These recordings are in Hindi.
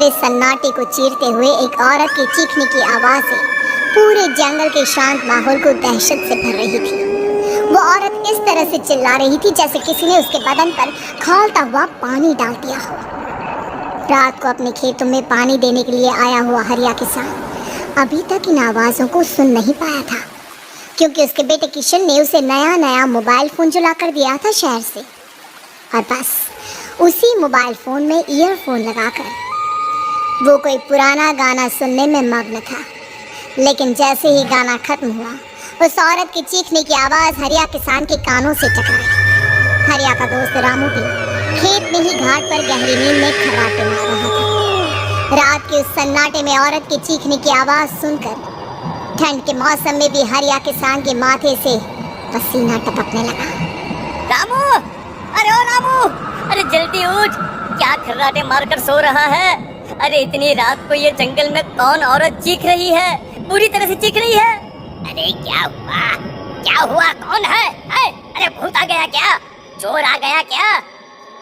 वे सन्नाटे को चीरते हुए एक औरत के चीखने की आवाज से पूरे जंगल के शांत माहौल को दहशत से भर रही थी। वो औरत इस तरह से चिल्ला रही थी जैसे किसी ने उसके बदन पर खौलता हुआ पानी डाल दिया हो। रात को अपने खेतों में पानी देने के लिए आया हुआ हरिया किसान अभी तक इन आवाज़ों को सुन नहीं पाया था, क्योंकि उसके बेटे किशन ने उसे नया मोबाइल फ़ोन जो ला कर दिया था शहर से, और बस उसी मोबाइल फ़ोन में ईयरफोन लगाकर वो कोई पुराना गाना सुनने में मग्न था। लेकिन जैसे ही गाना खत्म हुआ, उस औरत की चीखने की आवाज़ हरिया किसान के कानों से टकराई। हरिया का दोस्त रामू भी खेत में ही घाट पर गहरी नींद में खर्राटे मार रहा था। रात के उस सन्नाटे में औरत की चीखने की आवाज़ सुनकर ठंड के मौसम में भी हरिया किसान के माथे से पसीना टपकने लगा। रामू, अरे ओ रामू, अरे जल्दी उठ, क्या खर्राटे मारकर सो रहा है? अरे इतनी रात को ये जंगल में कौन औरत चीख रही है? पूरी तरह से चीख रही है। अरे क्या हुआ? क्या हुआ? कौन है? अरे भूत आ गया क्या? चोर आ गया क्या?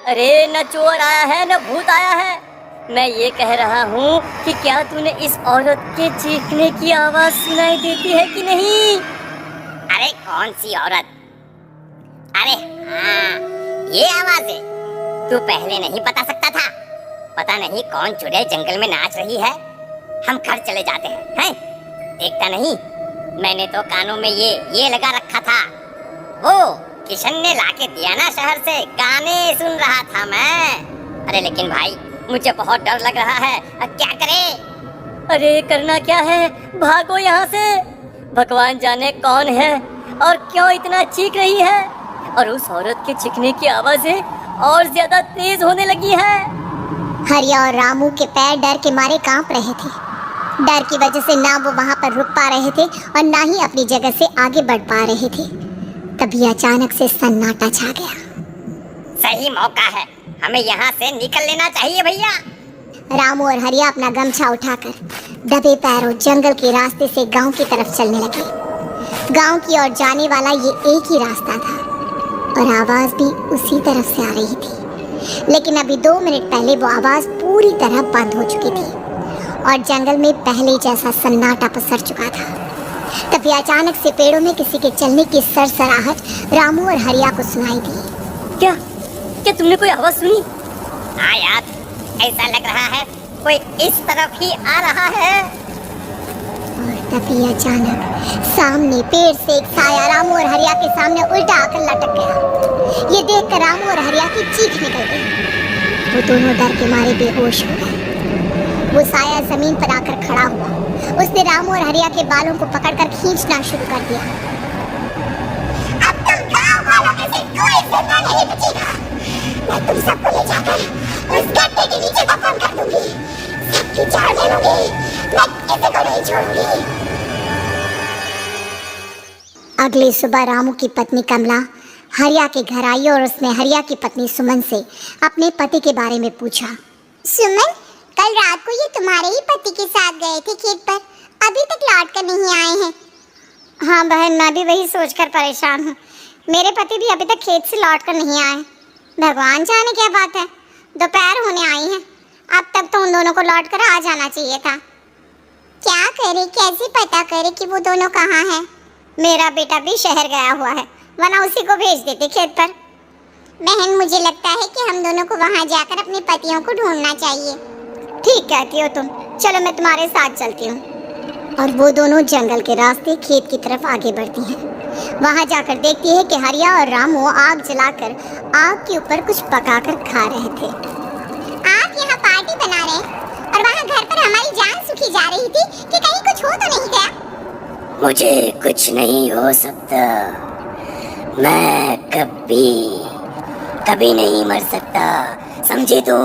अरे न चोर आया है न भूत आया है। मैं ये कह रहा हूँ कि क्या तूने इस औरत के चीखने की आवाज सुनाई देती है कि नहीं? अरे कौन सी औरत? अरे हाँ, ये आवाज है। तू पहले नहीं बता सकता था? पता नहीं कौन चुड़ैल जंगल में नाच रही है। हम घर चले जाते हैं। देखता नहीं, मैंने तो कानों में ये लगा रखा था। वो किशन ने लाके दिया ना शहर से, गाने सुन रहा था मैं। अरे लेकिन भाई मुझे बहुत डर लग रहा है, अब क्या करें? अरे करना क्या है, भागो यहाँ से। भगवान जाने कौन है और क्यों इतना चीख रही है, और उस औरत के चीखने की आवाजें और ज्यादा तेज होने लगी है। हरिया और रामू के पैर डर के मारे कांप रहे थे। डर की वजह से ना वो वहां पर रुक पा रहे थे और ना ही अपनी जगह से आगे बढ़ पा रहे थे। तभी अचानक से सन्नाटा छा गया। सही मौका है, हमें यहाँ से निकल लेना चाहिए भैया। रामू और हरिया अपना गमछा उठाकर दबे पैरों जंगल के रास्ते से गांव की तरफ चलने लगे। गांव की ओर जाने वाला ये एक ही रास्ता था और आवाज भी उसी तरफ से आ रही थी। लेकिन अभी 2 मिनट पहले वो आवाज पूरी तरह बंद हो चुकी थी और जंगल में पहले जैसा सन्नाटा पसर चुका था। तभी अचानक से पेड़ों में किसी के चलने की सरसराहट रामू और हरिया को सुनाई दी। क्या तुमने कोई आवाज सुनी? हाँ यार, ऐसा लग रहा है कोई इस तरफ ही आ रहा है। और तभी अचानक सामने पेड़ से एक साया रामू और हरिया के सामने उल्टा आकर लटक गया। ये देखकर रामू और हरिया की चीख निकल गई। वो दोनों डर के मारे बेहोश हो गए। वो साया जमीन पर आकर खड़ा हुआ। उसने रामू और हरिया के बालों को पकड़कर खींचना शुरू कर दिया। अब तुम गांव वालों में से कोई जिंदा नहीं बचेगा। मैं तुम सबको ले जाकर उस गड्ढे के नीचे दफन कर दूंगी। सबकी जान ले लूंगी। मैं किसी को नहीं छोड़ूंगी। अगली सुबह रामू की पत्नी कमला हरिया के घर आई और उसने हरिया की पत्नी सुमन से अपने पति के बारे में पूछा। सुमन, कल रात को ये तुम्हारे ही पति के साथ गए थे खेत पर, अभी तक लौट कर नहीं आए हैं। हाँ बहन, मैं भी वही सोचकर परेशान हूँ। मेरे पति भी अभी तक खेत से लौट कर नहीं आए। भगवान जाने क्या बात है, दोपहर होने आई है। अब तक तो उन दोनों को लौट कर आ जाना चाहिए था। क्या करे, कैसे पता करे कि वो दोनों कहाँ हैं? मेरा बेटा भी शहर गया हुआ है, वरना उसी को भेज देते खेत पर। बहन, मुझे लगता है कि हम दोनों को वहाँ जाकर अपने पतियों को ढूंढना चाहिए। ठीक कहती हो तुम, चलो मैं तुम्हारे साथ चलती हूँ। और वो दोनों जंगल के रास्ते खेत की तरफ आगे बढ़ती हैं। वहाँ जाकर देखती है कि हरिया और रामू आग जलाकर आग के ऊपर कुछ पकाकर खा रहे थे। आप यहाँ पार्टी बना रहे और वहाँ घर पर हमारी जान सुखी जा रही थी कि कहीं कुछ हो तो नहीं गया? मुझे कुछ नहीं हो सकता, मैं कभी नहीं मर सकता, समझे तो?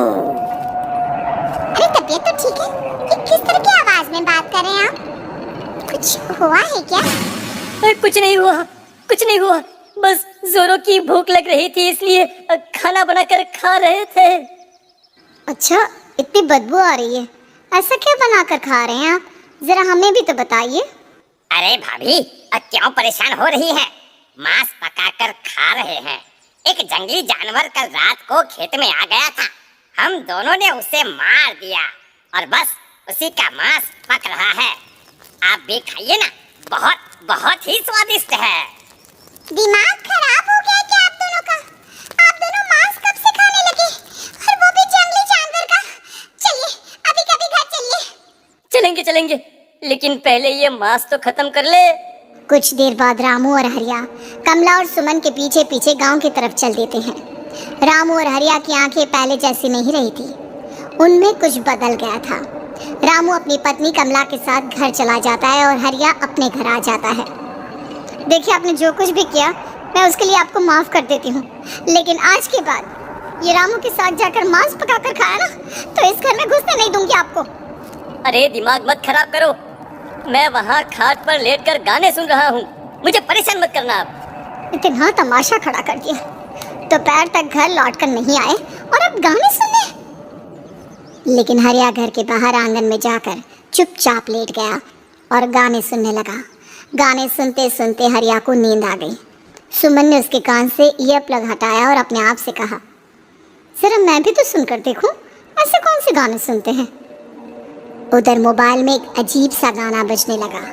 अरे तबीयत तो ठीक है, ये किस तरह की आवाज में बात कर रहे हैं आप? कुछ हुआ है क्या? कुछ नहीं हुआ, बस जोरों की भूख लग रही थी इसलिए खाना बनाकर खा रहे थे। अच्छा, इतनी बदबू आ रही है, ऐसा क्या बनाकर खा रहे हैं आप? जरा हमें भी तो बताइए। अरे भाभी, क्यों परेशान हो रही हैं? मांस पकाकर खा रहे हैं। एक जंगली जानवर कल रात को खेत में आ गया था, हम दोनों ने उसे मार दिया और बस उसी का मांस पक रहा है। आप भी खाइए ना, बहुत बहुत ही स्वादिष्ट है। दिमाग खराब हो गया क्या आप दोनों का? आप दोनों मांस कब से खाने लगे, और वो भी जंगली जानवर का? चलिए अभी कभी घर चलिए। चलेंगे चलेंगे, लेकिन पहले ये मांस तो खत्म कर ले। कुछ देर बाद रामू और हरिया कमला और सुमन के पीछे पीछे गांव की तरफ चल देते हैं। रामू और हरिया की आंखें पहले जैसी नहीं रही थी, उनमें कुछ बदल गया था। रामू अपनी पत्नी कमला के साथ घर चला जाता है और हरिया अपने घर आ जाता है। देखिए, आपने जो कुछ भी किया मैं उसके लिए आपको माफ कर देती हूँ, लेकिन आज के बाद ये रामू के साथ जाकर मांस पकाकर खाया ना, तो इस घर में घुसने नहीं दूंगी आपको। अरे दिमाग मत खराब करो, मैं वहाँ खाट पर लेटकर गाने सुन रहा हूँ, मुझे परेशान मत करना आप। इतना तमाशा खड़ा कर दिया, दोपहर तक घर लौटकर नहीं आए और अब गाने सुनने। लेकिन हरिया घर के बाहर आंगन में जाकर चुपचाप लेट गया और गाने सुनने लगा। गाने सुनते सुनते हरिया को नींद आ गई। सुमन ने उसके कान से ईयर प्लग हटाया और अपने आप से कहा, जरा मैं भी तो सुनकर देखूं, ऐसे कौन से गाने सुनते हैं। उधर मोबाइल में एक अजीब सा गाना बजने लगा।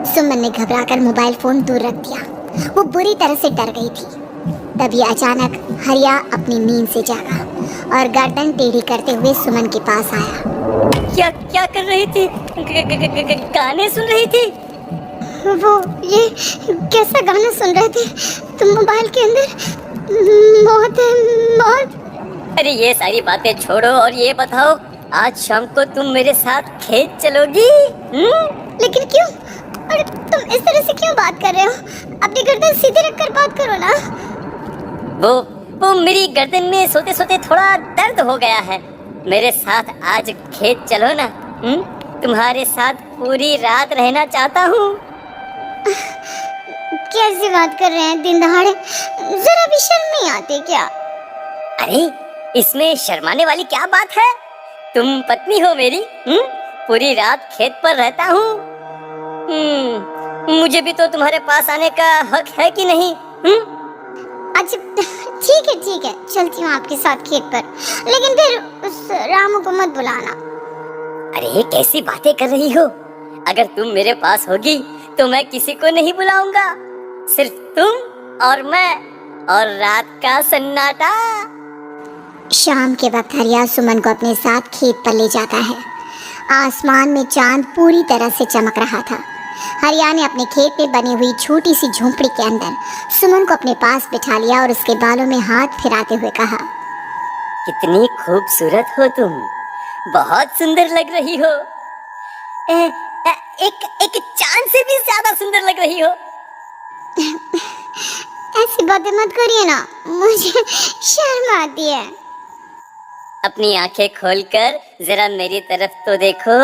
सुमन ने घबराकर मोबाइल फोन दूर रख दिया। वो बुरी तरह से डर गई थी। तभी अचानक हरिया अपनी नींद से जागा और गर्दन टेढ़ी करते हुए सुमन के पास आया। क्या क्या कर रही थी? गाने सुन रही थी? वो ये कैसा गाना सुन रहे थे तुम मोबाइल के अंदर? मौत है, मौत। अरे ये सारी बातें छोड़ो और ये बताओ, आज शाम को तुम मेरे साथ खेत चलोगी? लेकिन क्यों? अरे तुम इस तरह से क्यों बात कर रहे हो? अपनी गर्दन सीधे रखकर बात करो ना। वो मेरी गर्दन में सोते सोते थोड़ा दर्द हो गया है। मेरे साथ आज खेत चलो ना। तुम्हारे साथ पूरी रात रहना चाहता हूँ। कैसी बात कर रहे हैं दिन दहाड़े? जरा भी शर्म नहीं आती क्या? अरे इसमें शर्माने वाली क्या बात है? तुम पत्नी हो मेरी। पूरी रात खेत पर रहता हूँ। मुझे भी तो तुम्हारे पास आने का हक है कि नहीं? अच्छा ठीक है, चलती हूँ आपके साथ खेत पर, लेकिन फिर उस रामू को मत बुलाना। अरे कैसी बातें कर रही हो? अगर तुम मेरे पास होगी तो मैं किसी को नहीं बुलाऊंगा, सिर्फ तुम और मैं और रात का सन्नाटा। शाम के वक्त हरिया सुमन को अपने साथ खेत पर ले जाता है। आसमान में चांद पूरी तरह से चमक रहा था। हरिया ने अपने खेत में बनी हुई छोटी सी झोंपड़ी के अंदर सुमन को अपने पास बिठा लिया और उसके बालों में हाथ फिराते हुए कहा, कितनी खूबसूरत हो तुम, बहुत सुंदर लग रही हो। एक चांद से भी ज्यादा सुंदर लग रही हो। ऐसी बातें मत करिए ना, मुझे शर्म आती है। अपनी आंखें खोलकर जरा मेरी तरफ तो देखो।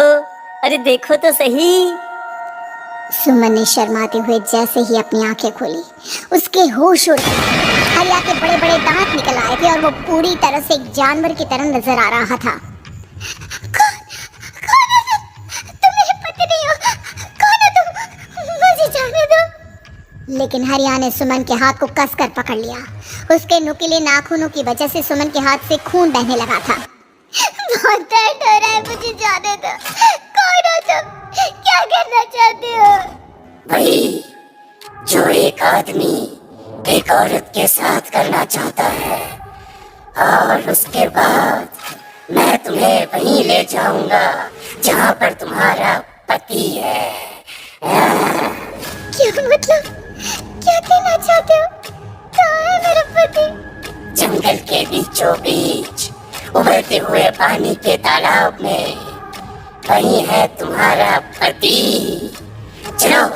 अरे देखो तो सही। सुमन ने शर्माते हुए जैसे ही अपनी आंखें खोली, उसके होश उड़ गए। हरिया के बड़े बड़े दांत निकल आए थे और वो पूरी तरह से एक जानवर की तरह नजर आ रहा था। कौन है तुम मेरे पति नहीं हो? कौन है तुम? मुझे जाने दो। लेकिन हरिया ने सुमन के हाथ को कसकर पकड़ लिया। उसके नुकीले नाखूनों की वजह से सुमन के हाथ से खून बहने लगा था। बहुत दर्द हो रहा है, मुझे जाने दो। कौन हो तुम? क्या करना चाहते हो? वही जो एक आदमी एक औरत के साथ करना चाहता है, और उसके बाद मैं तुम्हें वहीं ले जाऊंगा जहाँ पर तुम्हारा पति है। क्या मतलब? क्या कहना चाहते हो? कहाँ है मेरा पति? जंगल के बीचों बीच उबलते हुए पानी के तालाब में कहीं है तुम्हारा पति। चलो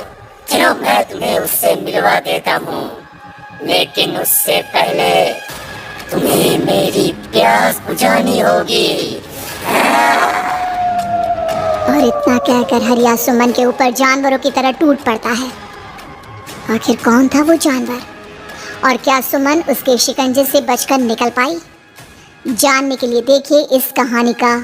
चलो, मैं तुम्हें उससे मिलवा देता हूँ, लेकिन उससे पहले तुम्हें मेरी प्यास बुझानी होगी। और इतना कहकर हरिया सुमन के ऊपर जानवरों की तरह टूट पड़ता है। आखिर कौन था वो जानवर, और क्या सुमन उसके शिकंजे से बचकर निकल पाई? जानने के लिए देखिए इस कहानी का